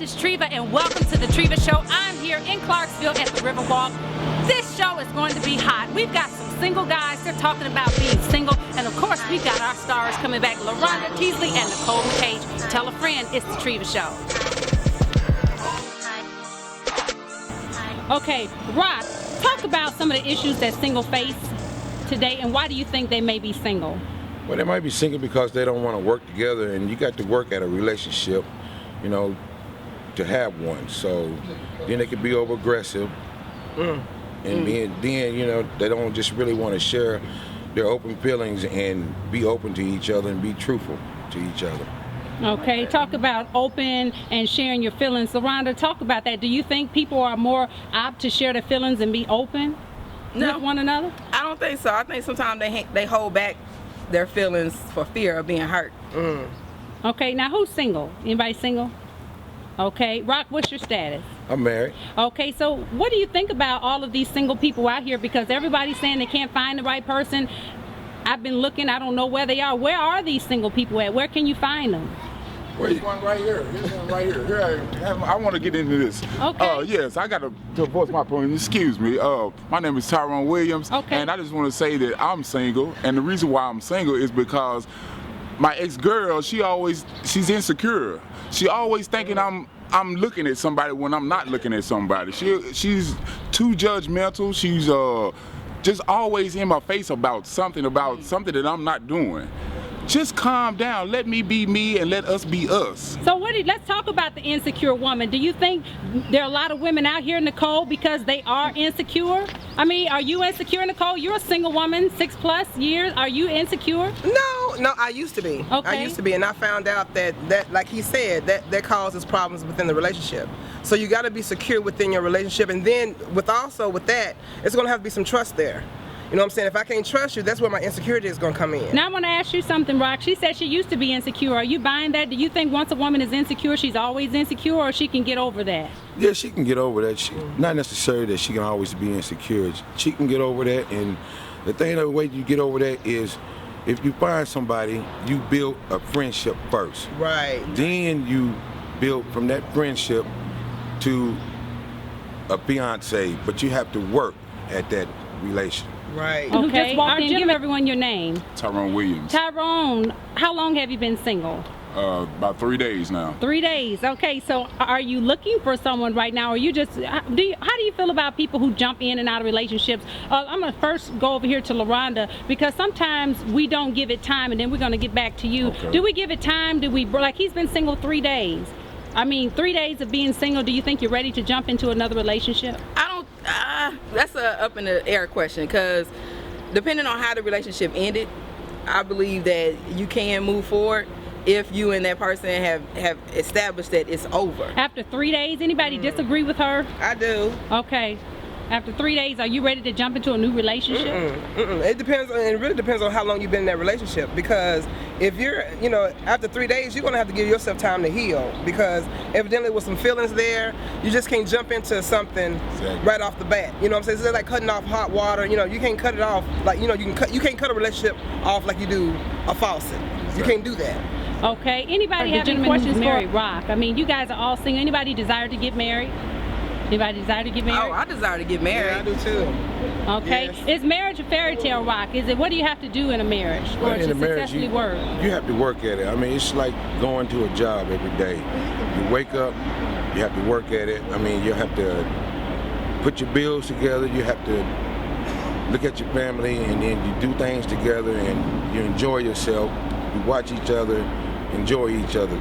this is Treva, and welcome to the Treva Show. I'm here in Clarksville at the Riverwalk. This show is going to be hot. We've got some single guys. They're talking about being single. And of course, we've got our stars coming back, LaRonda Teasley and Nicole McCage. Tell a friend, it's the Treva Show. Okay, Rock, talk about some of the issues that single face today, and why do you think they may be single? Well, they might be single because they don't want to work together, and you got to work at a relationship, you know, to have one. So then they could be over aggressive, and then you know, they don't just really want to share their open feelings and be open to each other and be truthful to each other. Okay, talk about open and sharing your feelings. LaRonda, talk about that. Do you think people are more apt to share their feelings and be open with one another? I don't think so. I think sometimes they hold back their feelings for fear of being hurt. Okay, now who's single? Anybody single? Okay, Rock, what's your status? I'm married. Okay, so what do you think about all of these single people out here? Because everybody's saying they can't find the right person. I've been looking, I don't know where they are. Where are these single people at? Where can you find them? There's one right here. Here's one right here. I want to get into this. Okay. Yes, I got to voice my point. Excuse me. My name is Tyrone Williams. Okay. And I just want to say that I'm single. And the reason why I'm single is because my ex-girl, she's insecure. She always thinking I'm looking at somebody when I'm not looking at somebody. She's too judgmental. She's just always in my face about something that I'm not doing. Just calm down. Let me be me and let us be us. So let's talk about the insecure woman. Do you think there are a lot of women out here, Nicole, because they are insecure? I mean, are you insecure, Nicole? You're a single woman, 6+ years. Are you insecure? No, I used to be. Okay. I used to be, and I found out that like he said, that causes problems within the relationship. So you got to be secure within your relationship, and then with that, it's going to have to be some trust there. You know what I'm saying? If I can't trust you, that's where my insecurity is going to come in. Now I want to ask you something, Rock. She said she used to be insecure. Are you buying that? Do you think once a woman is insecure, she's always insecure, or she can get over that? Yeah, she can get over that. Not necessarily that she can always be insecure. She can get over that, and the way you get over that is if you find somebody, you build a friendship first. Right. Then you build from that friendship to a fiance, but you have to work at that relation. Right. Okay. Just walked in. Give everyone your name. Tyrone Williams. Tyrone, how long have you been single? About 3 days now. 3 days. Okay, so are you looking for someone right now, or you just how do you feel about people who jump in and out of relationships? I'm gonna first go over here to LaRonda, because sometimes we don't give it time, and then we're gonna get back to you. Okay. Do we give it time? Do we, like, he's been single 3 days. I mean, 3 days of being single, do you think you're ready to jump into another relationship? I don't. That's a up in the air question, because depending on how the relationship ended, I believe that you can move forward if you and that person have established that it's over. After 3 days, anybody disagree with her? I do. Okay. After 3 days, are you ready to jump into a new relationship? It depends. It really depends on how long you've been in that relationship. Because if you're, after 3 days, you're gonna have to give yourself time to heal. Because evidently, with some feelings there, you just can't jump into something right off the bat. You know what I'm saying? It's like cutting off hot water. You can't cut it off like you can't cut a relationship off like you do a faucet. You can't do that. Okay. Anybody have any questions for Rock? I mean, you guys are all single. Anybody desire to get married? Anybody desire to get married? Oh, I desire to get married. Yeah, I do too. Okay. Yes. Is marriage a fairy tale, Rock? Is it? What do you have to do in a marriage for it to successfully work? You have to work at it. I mean, it's like going to a job every day. You wake up, you have to work at it. I mean, you have to put your bills together. You have to look at your family, and then you do things together, and you enjoy yourself. You watch each other, enjoy each other.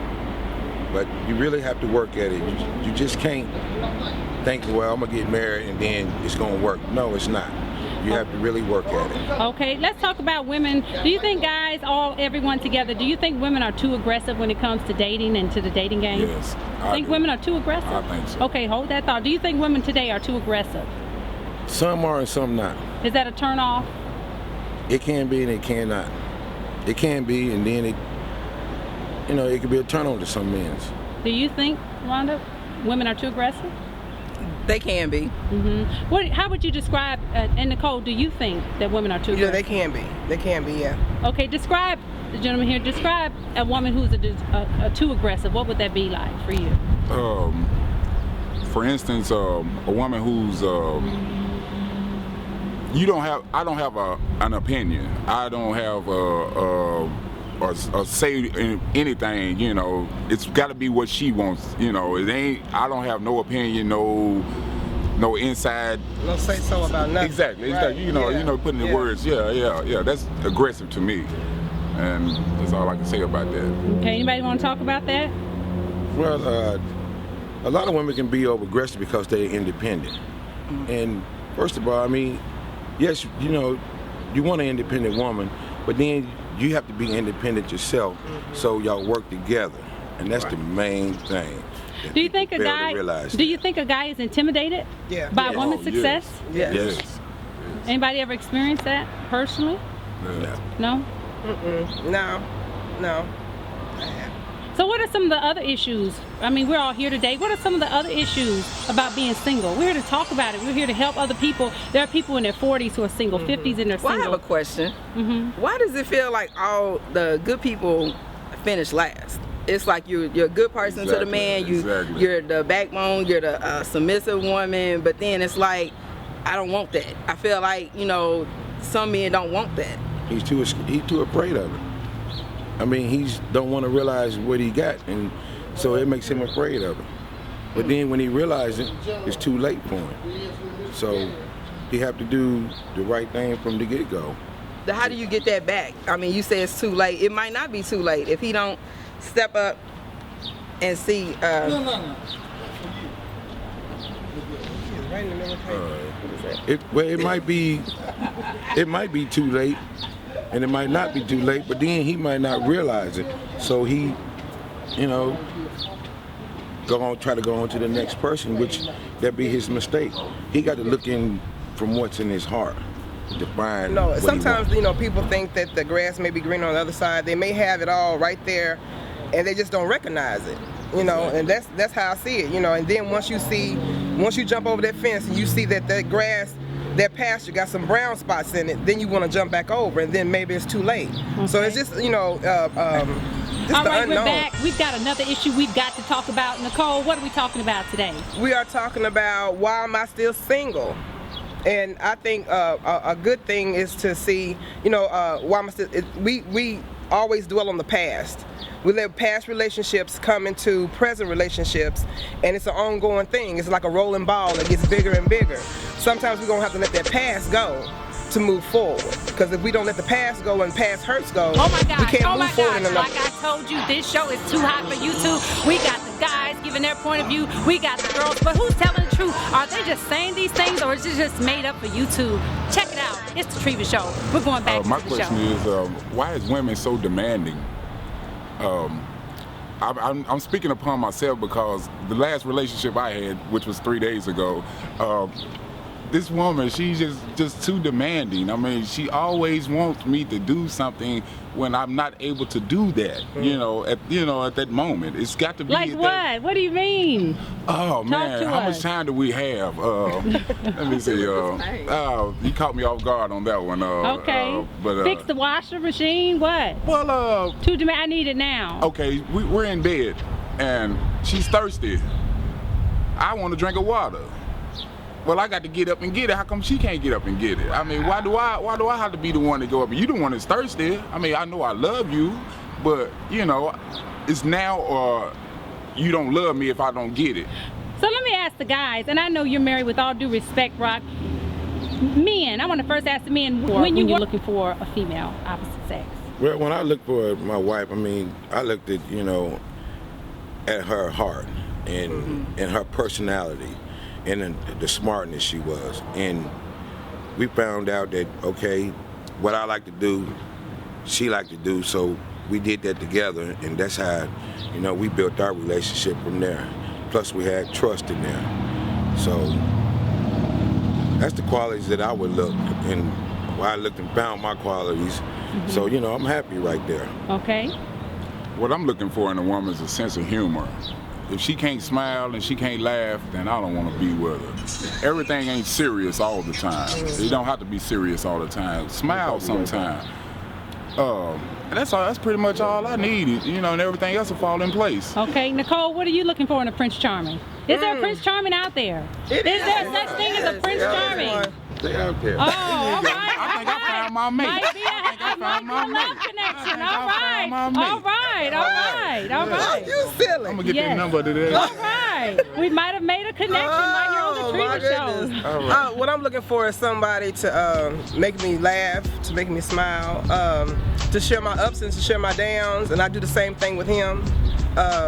But you really have to work at it. You just can't think, well, I'm gonna get married and then it's gonna work. No, it's not. You have to really work at it. Okay, let's talk about women. Do you think guys, everyone together, do you think women are too aggressive when it comes to dating and to the dating game? Yes. I think women are too aggressive? I think so. Okay, hold that thought. Do you think women today are too aggressive? Some are and some not. Is that a turn off? It can be and it cannot. It can be, and then it could be a turn on to some men. Do you think, Rhonda, women are too aggressive? They can be. How would you describe, and Nicole, do you think that women are too aggressive? Yeah, they can be. They can be, yeah. Okay, describe, the gentleman here, describe a woman who's too aggressive. What would that be like for you? For instance, a woman who's I don't have an opinion. I don't have a say in anything. You know, it's got to be what she wants. You know, it ain't. I don't have no opinion, no inside. No say so about nothing. Exactly. Right. You know, putting the words. Yeah. That's aggressive to me, and that's all I can say about that. Okay, anybody want to talk about that? Well, a lot of women can be over aggressive because they're independent. And first of all, I mean, yes, you know, you want an independent woman, but then you have to be independent yourself, so y'all work together, and that's the main thing. Do you think a guy? Do you think a guy is intimidated by a woman's success? Yes. Anybody ever experienced that personally? No. No. No. So what are some of the other issues? I mean, we're all here today. What are some of the other issues about being single? We're here to talk about it. We're here to help other people. There are people in their 40s who are single, 50s and they're single. Well, I have a question. Why does it feel like all the good people finish last? It's like you're a good person to the man. You're the backbone. You're the submissive woman. But then it's like, I don't want that. I feel like, you know, some men don't want that. He's too afraid of it. I mean, he don't want to realize what he got, and so it makes him afraid of it. But then when he realizes it, it's too late for him. So he have to do the right thing from the get-go. How do you get that back? I mean, you say it's too late. It might not be too late if he don't step up and see. It might be too late, and it might not be too late, but then he might not realize it. So he, you know, try to go on to the next person, which that be his mistake. He got to look in from what's in his heart to find. No, what sometimes you know people think that the grass may be green on the other side. They may have it all right there, and they just don't recognize it. You know, and that's how I see it. You know, and then once you jump over that fence and you see that grass, that pasture got some brown spots in it, then you want to jump back over, and then maybe it's too late. Okay. So it's just, you know, just all right, unknown. We're back. We've got another issue we've got to talk about. Nicole, what are we talking about today? We are talking about why am I still single? And I think a good thing is to see, you know, why am I still, we always dwell on the past. We let past relationships come into present relationships, and it's an ongoing thing. It's like a rolling ball that gets bigger and bigger. Sometimes we're going to have to let that past go to move forward. Because if we don't let the past go and past hurts go, we can't move forward. Like I told you, this show is too hot for you too. We got the guys giving their point of view. We got the girls. But who's telling the truth? Are they just saying these things, or is it just made up for YouTube? Check it out. It's the Treva Show. We're going back to the show. My question is, why is women so demanding? I'm speaking upon myself because the last relationship I had, which was 3 days ago, this woman, she's just too demanding. I mean, she always wants me to do something when I'm not able to do that. You know, at that moment, it's got to be. Like what? What do you mean? Oh man, how much time do we have? Let me see. You caught me off guard on that one. Okay. But fix the washer machine. What? Well, too demand. I need it now. Okay, we're in bed, and she's thirsty. I want a drink of water. Well, I got to get up and get it. How come she can't get up and get it? I mean, why do I have to be the one to go up? You the one that's thirsty. I mean, I know I love you, but you know, it's now or you don't love me if I don't get it. So let me ask the guys, and I know you're married, with all due respect, Rock. Men, I want to first ask the men when you're looking for a female opposite sex. Well, when I look for my wife, I mean, I looked at, you know, at her heart and her personality. And the smartness she was, and we found out that okay, what I like to do, she liked to do, so we did that together, and that's how, you know, we built our relationship from there. Plus, we had trust in there, so that's the qualities that I would look, and I looked and found my qualities. So you know, I'm happy right there. Okay. What I'm looking for in a woman is a sense of humor. If she can't smile and she can't laugh, then I don't want to be with her. Everything ain't serious all the time. You don't have to be serious all the time. Smile sometime. And that's pretty much all I need, you know, and everything else will fall in place. Okay, Nicole, what are you looking for in a Prince Charming? Is there a Prince Charming out there? Is there such thing as a Prince Charming? They out there. Oh, all right. I think I found my mate. Might be a love connection. All right. You silly. I'm gonna get Yes. that number today. All right. We might have made a connection right here on the my Treva Show. All right. What I'm looking for is somebody to make me laugh, to make me smile, to share my ups and to share my downs, and I do the same thing with him.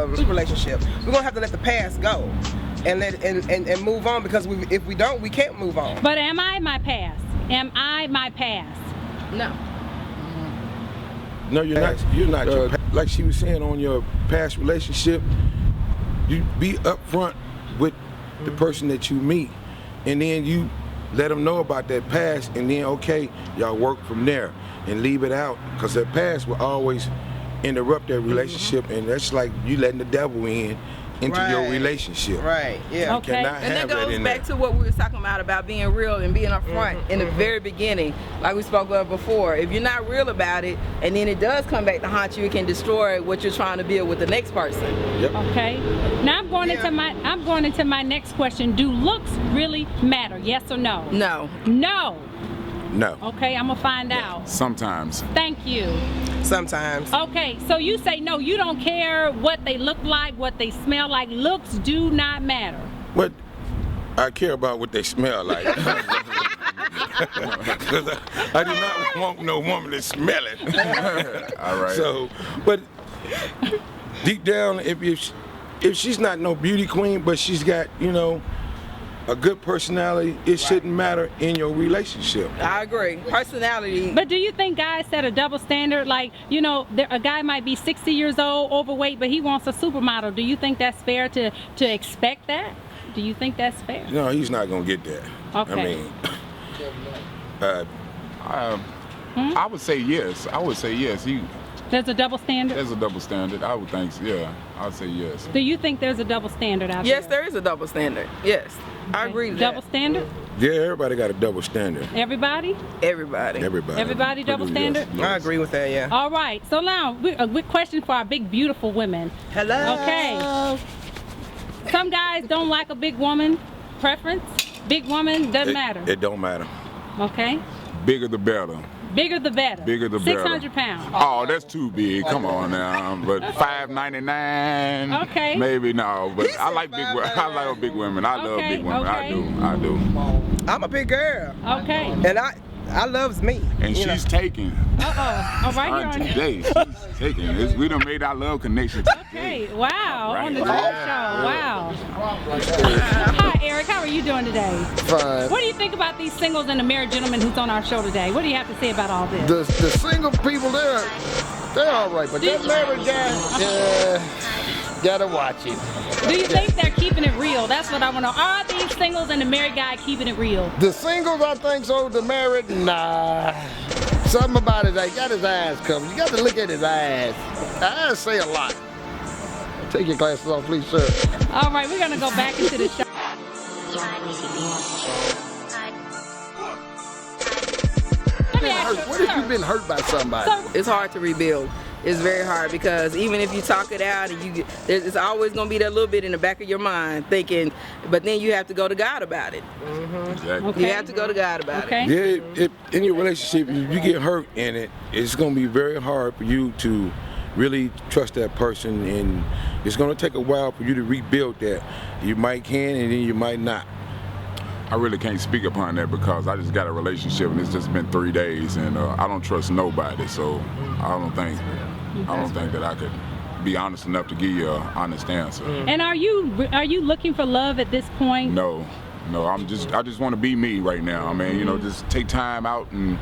Relationship. We're gonna have to let the past go and move on, because if we don't, we can't move on. But am I my past? Am I my past? No. No, you're not. You're not. Like she was saying, on your past relationship, you be upfront with the person that you meet, and then you let them know about that past, and then okay, y'all work from there and leave it out, because that past will always interrupt that relationship, and that's like you letting the devil into your relationship. Right. Yeah. Okay. Cannot And that have that goes in back there. to what we were talking about being real and being upfront in the very beginning, like we spoke of before. If you're not real about it, and then it does come back to haunt you, it can destroy what you're trying to build with the next person. Yep. Okay. Now I'm going into my next question. Do looks really matter? Yes or no? No. No. No. Okay, I'm gonna find out. Sometimes. Thank you. Sometimes. Okay, so you say no, you don't care what they look like, what they smell like. Looks do not matter. But I care about what they smell like. Because I do not want no woman to smell it. All right. So, but deep down, if she's not no beauty queen, but she's got, you know, a good personality, it shouldn't matter in your relationship. I agree. Personality. But do you think guys set a double standard? Like, you know, a guy might be 60 years old, overweight, but he wants a supermodel. Do you think that's fair to expect that? Do you think that's fair? No, he's not gonna get that. Okay. I mean, I would say yes. I would say yes. There's a double standard? There's a double standard. I would think, yeah. I would say yes. Do you think there's a double standard out Yes, there? there is a double standard. Yes. I agree with Double that. standard? yeah, everybody got a double standard. Everybody? Everybody. Everybody double standard? Yes. I agree with that. Yeah. All right. So now, a quick question for our big, beautiful women. Hello. Okay. Some guys don't like a big woman. Preference? Big woman doesn't matter. It don't matter. Okay. Bigger the better. Bigger the better. Bigger the better. 600 pounds. Oh, that's too big. Come on now. But $5.99. Okay. Maybe no. But He I said like big women. I like big women. I love Okay, big women. okay. I do. I'm a big girl, Okay. and I loves me. And you know. she's taking. Uh-oh. All right On here on today, she's taking. We done made our love connection today. Okay. Wow. Right. On the Treva Show. Wow. Hi, Eric. How are you doing today? Fine. What do you think about these singles and the married gentleman who's on our show today? What do you have to say about all this? The single people they're all right, but that married guy, gotta watch it. Do you think they're keeping it real? That's what I want to know. Are these singles and the married guy keeping it real? The singles, I think so. The married, nah. Something about it, they got his eyes covered. You got to look at his eyes. Eyes say a lot. Take your glasses off, please, sir. All right, we're going to go back into the show. Let me ask you, What if you've been hurt by somebody? It's hard to rebuild. It's very hard because even if you talk it out and it's always going to be that little bit in the back of your mind thinking, but then you have to go to God about it. Exactly. Okay. You have to go to God about it. Okay. Yeah, in your relationship, if you get hurt in it, it's gonna be very hard for you to really trust that person, and it's gonna take a while for you to rebuild that. You might can, and then you might not. I really can't speak upon that because I just got a relationship and it's just been 3 days, and I don't trust nobody. So I don't think that I could be honest enough to give you an honest answer. And are you looking for love at this point? No, I just want to be me right now. I mean, you know, just take time out and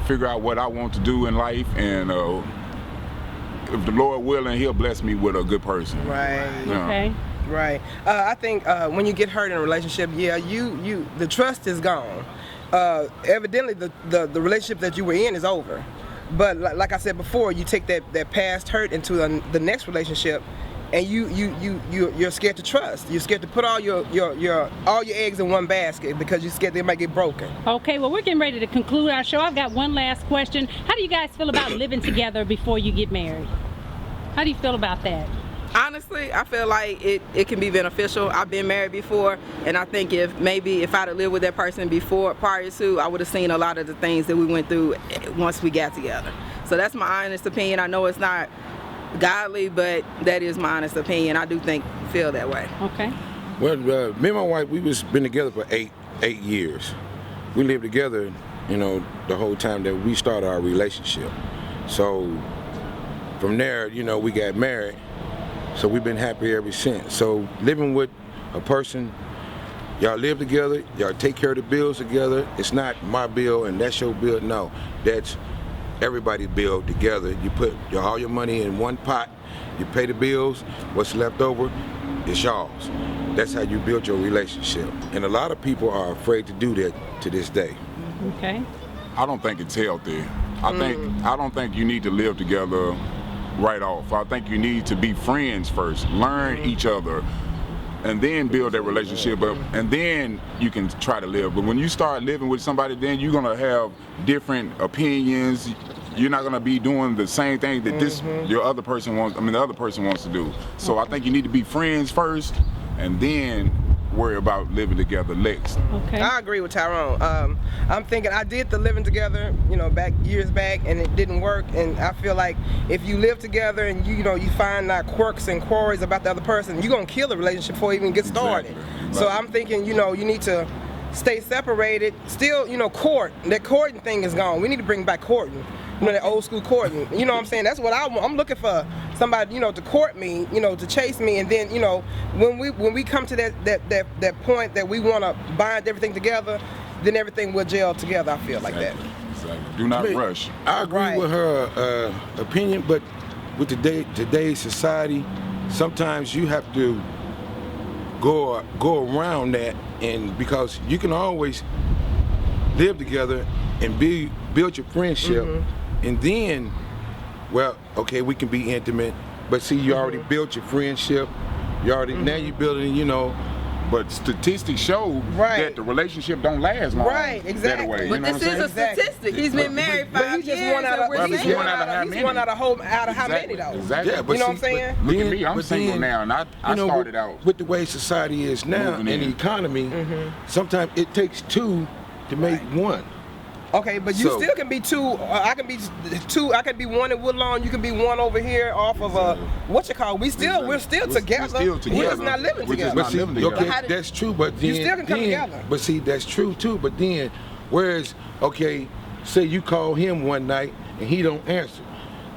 figure out what I want to do in life, and if the Lord willing, He'll bless me with a good person. Right. Yeah. Okay. Right. I think when you get hurt in a relationship, the trust is gone. Evidently, the relationship that you were in is over. But like I said before, you take that past hurt into the next relationship, and you're scared to trust. You're scared to put all your eggs in one basket because you're scared they might get broken. Okay, well, we're getting ready to conclude our show. I've got one last question. How do you guys feel about living together before you get married? How do you feel about that? Honestly, I feel like it can be beneficial. I've been married before, and I think if I'd have lived with that person prior to, I would have seen a lot of the things that we went through once we got together. So that's my honest opinion. I know it's not godly, but that is my honest opinion. I do feel that way. Okay. Well, me and my wife, been together for eight years. We lived together, the whole time that we started our relationship. So from there, we got married. So we've been happy ever since. So living with a person, y'all live together, y'all take care of the bills together. It's not my bill and that's your bill. No, that's everybody's bill together. You put all your money in one pot, you pay the bills, what's left over is yours. That's how you build your relationship. And a lot of people are afraid to do that to this day. Okay. I don't think it's healthy. I don't think you need to live together right off. I think you need to be friends first, learn each other, and then build that relationship up, and then you can try to live. But when you start living with somebody, then you're gonna have different opinions. You're not gonna be doing the same thing that the other person wants to do. So I think you need to be friends first, and then worry about living together next. Okay. I agree with Tyrone. I'm thinking I did the living together, years back, and it didn't work. And I feel like if you live together and you find out quirks and quarries about the other person, you're gonna kill the relationship before it even gets started. Exactly. So I'm thinking, you need to stay separated. Still, court. That courting thing is gone. We need to bring back courting. That old school courting. You know what I'm saying? That's what I'm looking for. Somebody, to court me, to chase me, and then, when we come to that point that we want to bind everything together, then everything will gel together. I feel like that. Exactly. Do not rush. I agree with her opinion, but with today's society, sometimes you have to go around that, and because you can always live together and build your friendship, and then, well, okay, we can be intimate, but see, you already built your friendship. Now you're building, But statistics show that the relationship don't last long. Right, exactly. That way, But this is a statistic. He's been married 5 years. He's one out of how many though? Exactly. Yeah, but what I'm saying? but Look at then- me, I'm but single then, now, and I started out with the way society is now and moving the in. economy. Sometimes it takes two to make one. Okay, but you So- still can be two. I can be two. I can be one in Woodlawn. You can be one over here off of we're still together. We're still together. We're just not living We're just together. not But see, living together. okay, that's true. But then You still can come together. But see, that's true too. But then, whereas, okay, say you call him one night and he don't answer.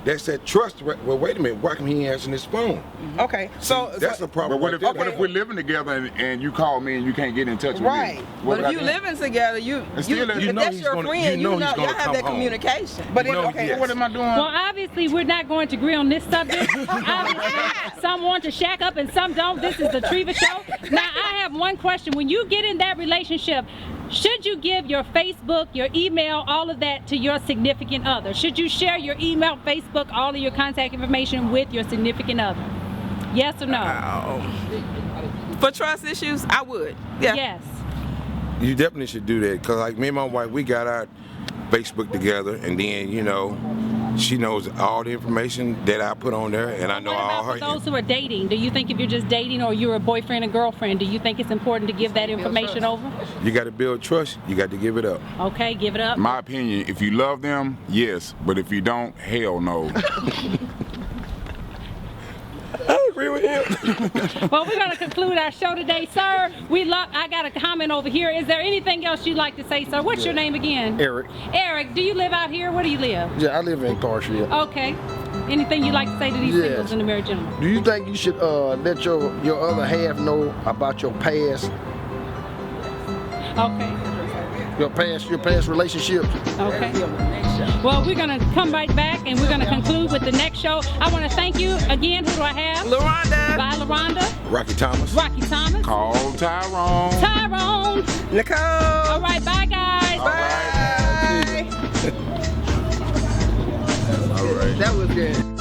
That's that trust. Well, wait a minute. Why come he ain't answering his phone? Okay, so That's a problem. But what right there. if we're living together and you call me and you can't get in touch with Right. me? But if you living together, still, if you know that's he's your gonna- friend, you know he's y'all gonna have come that home. communication. But You then, know, okay, yes. What am I doing? Well, obviously, we're not going to agree on this subject. Obviously, some want to shack up and some don't. This is the Treva Show. Now, I have one question. When you get in that relationship, should you give your Facebook, your email, all of that to your significant other? Should you share your email, Facebook, all of your contact information with your significant other? Yes or no? For trust issues, I would. Yeah. Yes. You definitely should do that, because like me and my wife, we got our Facebook together, and then she knows all the information that I put on there, and I know What all about her. for those who are dating? Do you think if you're just dating or you're a boyfriend and girlfriend, do you think it's important to give that information over? You got to build trust. You got to give it up. Okay, give it up. My opinion, if you love them, yes. But if you don't, hell no. I agree with him. Well, we're going to conclude our show today, sir. I got a comment over here. Is there anything else you'd like to say, sir? What's your name again? Eric. Eric, do you live out here? Where do you live? Yeah, I live in Clarksville. Okay. Anything you'd like to say to these Yes. singles and the married gentlemen? Do you think you should let your other half know about your past Okay. your past relationships? Okay. Well, we're going to come right back and we're going to conclude with the next show. I want to thank you again. Who do I have? LaRonda. Bye, LaRonda. Rocky Thomas. Rocky Thomas. Call Tyrone. Tyrone. Nicole. All right, bye, guys. Bye. All right. That was good.